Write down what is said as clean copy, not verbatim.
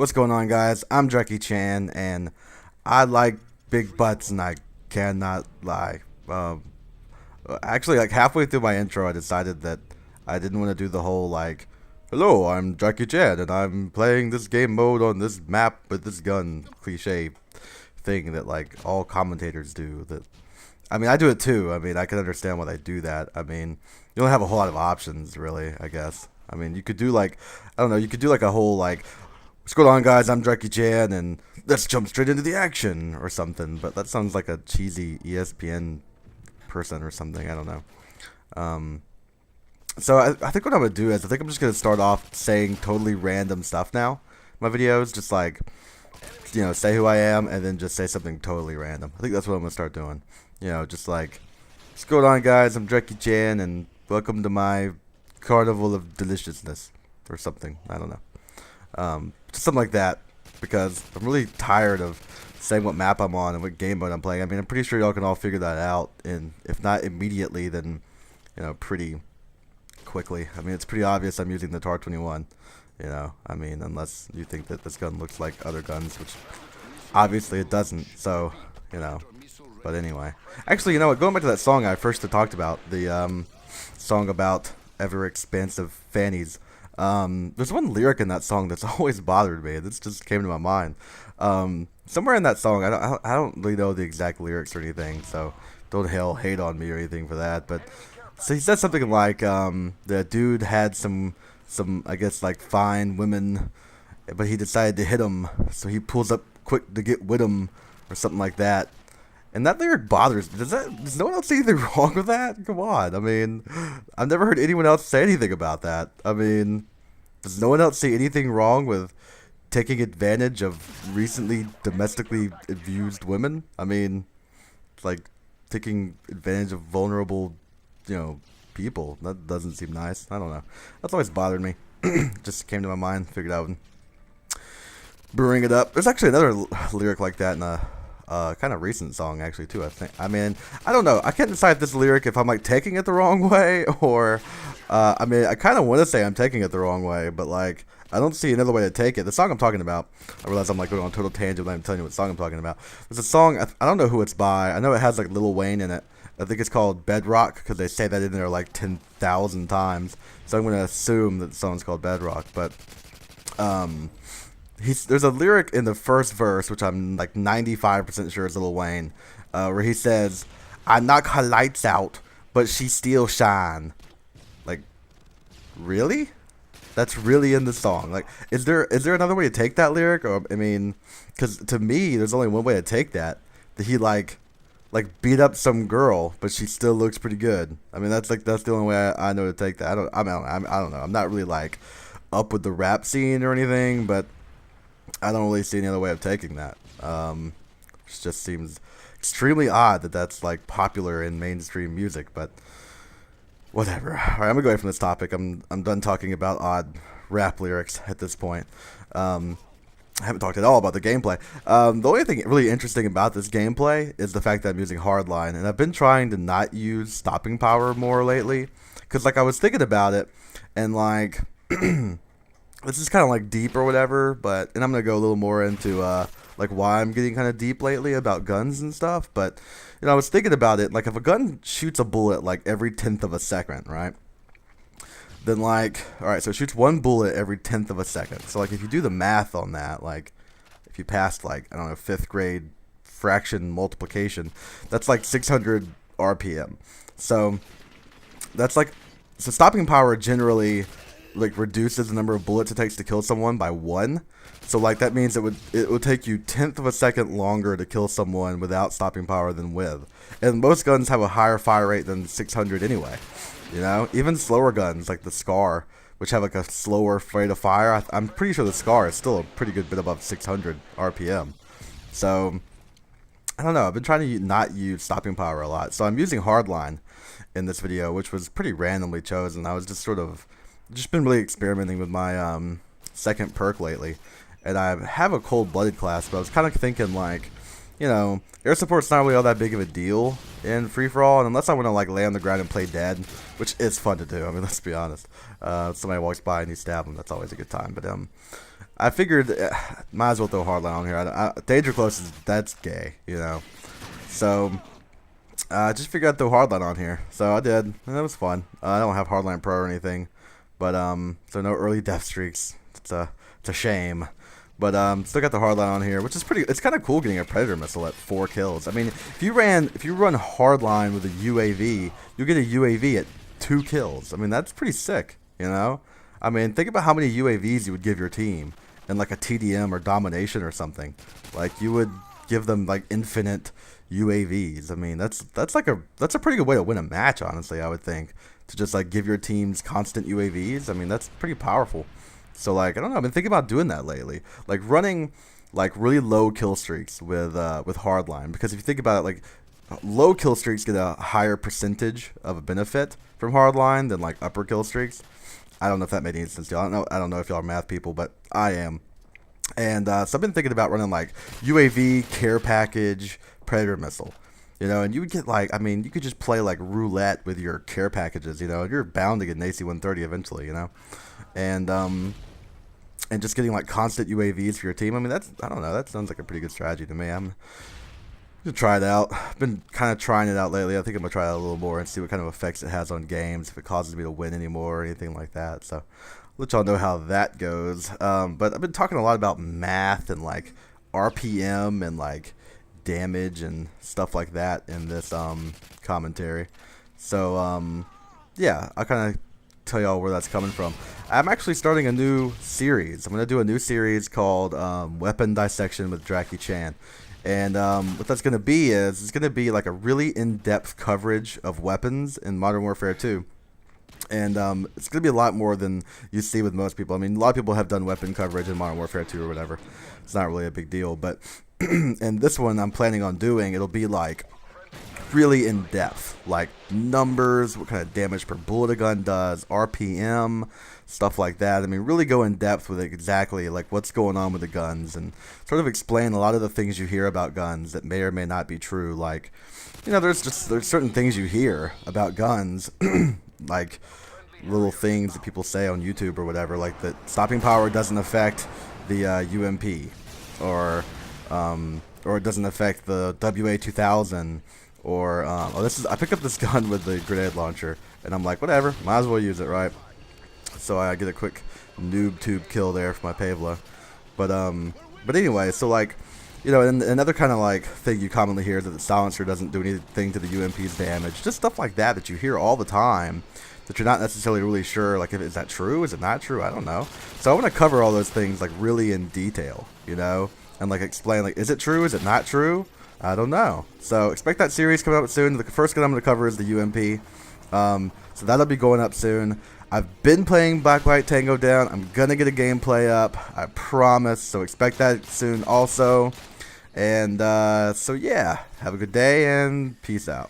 What's going on, guys? I'm Jackie Chan, and I like big butts, and I cannot lie. Actually, like halfway through my intro, I decided that I didn't want to do the whole like, "Hello, I'm Jackie Chan, and I'm playing this game mode on this map with this gun" cliche thing that like all commentators do. That I mean, I do it too. I mean, I can understand why they do that. I mean, you don't have a whole lot of options, really. I guess. I mean, you could do like, I don't know, you could do like a whole like, "What's going on, guys? I'm Jackie Chan, and let's jump straight into the action," or something. But that sounds like a cheesy ESPN person or something. I don't know. Um, so I think what I'm gonna do is I think I'm just gonna start off saying totally random stuff now. My videos, just like say who I am and then just say something totally random. I think that's what I'm gonna start doing. Just like, "What's going on, guys? I'm Jackie Chan, and welcome to my carnival of deliciousness," or something. I don't know. Just something like that, because I'm really tired of saying what map I'm on and what game mode I'm playing. I mean, I'm pretty sure y'all can all figure that out, and if not immediately, then pretty quickly. I mean, it's pretty obvious I'm using the TAR 21. I mean, unless you think that this gun looks like other guns, which obviously it doesn't. So, But anyway, actually, going back to that song I first talked about, the song about ever expansive fannies. There's one lyric in that song that's always bothered me. This just came to my mind. Somewhere in that song, I don't really know the exact lyrics or anything, so don't hate on me or anything for that. But so he said something like, the dude had some I guess like fine women, but he decided to hit them, so he pulls up quick to get with them, or something like that. And that lyric bothers me. Does no one else see anything wrong with that? Come on. I mean, I've never heard anyone else say anything about that. I mean, does no one else see anything wrong with taking advantage of recently domestically abused women? I mean, it's like taking advantage of vulnerable, people. That doesn't seem nice. I don't know. That's always bothered me. Just came to my mind. Figured I would bring it up. There's actually another lyric like that in a kind of recent song, actually, too, I think. I mean, I don't know. I can't decide this lyric if I'm, like, taking it the wrong way, or, I mean, I kind of want to say I'm taking it the wrong way, but, like, I don't see another way to take it. The song I'm talking about, I realize I'm, like, going on a total tangent when I'm telling you what song I'm talking about. There's a song, I don't know who it's by. I know it has, like, Lil Wayne in it. I think it's called Bedrock, because they say that in there, like, 10,000 times. So I'm going to assume that the song's called Bedrock, but, there's a lyric in the first verse, which I'm like 95% sure is Lil Wayne, where he says, "I knock her lights out, but she still shine." Like, really? That's really in the song. Like, is there another way to take that lyric? Or I mean, because to me, there's only one way to take that. That he like beat up some girl, but she still looks pretty good. I mean, that's the only way I know to take that. I don't know. I'm not really like up with the rap scene or anything, but I don't really see any other way of taking that. It just seems extremely odd that that's like popular in mainstream music, but whatever. All right, I'm gonna go away from this topic. I'm done talking about odd rap lyrics at this point. I haven't talked at all about the gameplay. The only thing really interesting about this gameplay is the fact that I'm using Hardline, and I've been trying to not use stopping power more lately, because like I was thinking about it, and like. This is kind of like deep or whatever, and I'm gonna go a little more into like why I'm getting kind of deep lately about guns and stuff. But I was thinking about it, like if a gun shoots a bullet like every 10th of a second, right? Then like, all right, so it shoots one bullet every 10th of a second. So like if you do the math on that, like if you passed like I don't know 5th grade fraction multiplication, that's like 600 RPM. So that's like stopping power generally like reduces the number of bullets it takes to kill someone by 1. So like that means it would take you 10th of a second longer to kill someone without stopping power than with. And most guns have a higher fire rate than 600 anyway. Even slower guns like the Scar, which have like a slower rate of fire, I'm pretty sure the Scar is still a pretty good bit above 600 RPM. So I don't know. I've been trying to not use stopping power a lot. So I'm using Hardline in this video, which was pretty randomly chosen. I was just been really experimenting with my second perk lately, and I have a cold-blooded class, but I was kind of thinking like, air support's not really all that big of a deal in free-for-all, and unless I want to like lay on the ground and play dead, which is fun to do. I mean, let's be honest. Somebody walks by and you stab them, that's always a good time. But I figured might as well throw Hardline on here. Danger Close that's gay, you know. So I just figured I'd throw Hardline on here. So I did, and it was fun. I don't have Hardline Pro or anything, but so no early death streaks. It's a shame. But still got the Hardline on here, which is pretty. It's kind of cool getting a Predator missile at 4 kills. I mean, if you run Hardline with a UAV, you get a UAV at 2 kills. I mean, that's pretty sick, you know. I mean, think about how many UAVs you would give your team in like a TDM or domination or something. Like you would give them like infinite UAVs. I mean, that's a pretty good way to win a match, honestly. I would think, to just like give your teams constant UAVs. I mean, that's pretty powerful. So like, I don't know, I've been thinking about doing that lately. Like running like really low kill streaks with Hardline, because if you think about it, like low kill streaks get a higher percentage of a benefit from Hardline than like upper kill streaks. I don't know if that made any sense to you. I don't know if y'all are math people, but I am. And so I've been thinking about running like UAV, care package, Predator missile. You know, and you would get like, I mean, you could just play like roulette with your care packages, you know, you're bound to get an AC-130 eventually, you know. And just getting like constant UAVs for your team. I mean, I don't know, that sounds like a pretty good strategy to me. I'm gonna try it out. I've been kind of trying it out lately. I think I'm gonna try it a little more and see what kind of effects it has on games, if it causes me to win anymore or anything like that. So I'll let y'all know how that goes. But I've been talking a lot about math and like RPM and like damage and stuff like that in this commentary. So yeah, I'll kind of tell y'all where that's coming from. I'm actually starting a new series. I'm gonna do a new series called Weapon Dissection with Dracky Chan. And what that's going to be is, it's going to be like a really in-depth coverage of weapons in Modern Warfare 2. And it's going to be a lot more than you see with most people. I mean, a lot of people have done weapon coverage in Modern Warfare 2 or whatever. It's not really a big deal. But and this one I'm planning on doing, it'll be like really in-depth. Like numbers, what kind of damage per bullet a gun does, RPM, stuff like that. I mean, really go in depth with exactly like what's going on with the guns, and sort of explain a lot of the things you hear about guns that may or may not be true. Like, you know, there's certain things you hear about guns, like little things that people say on YouTube or whatever, like that stopping power doesn't affect the UMP, or it doesn't affect the WA-2000, or I picked up this gun with the grenade launcher, and I'm like, whatever, might as well use it, right? So I get a quick noob tube kill there for my Pavla. But anyway, so like, you know, and another kind of like thing you commonly hear is that the silencer doesn't do anything to the UMP's damage. Just stuff like that you hear all the time that you're not necessarily really sure, like, is that true? Is it not true? I don't know. So I want to cover all those things like really in detail, you know, and like explain, like, is it true? Is it not true? I don't know. So expect that series coming up soon. The first gun I'm going to cover is the UMP. So that'll be going up soon. I've been playing Black White Tango down. I'm going to get a gameplay up, I promise. So expect that soon also. And so yeah, have a good day and peace out.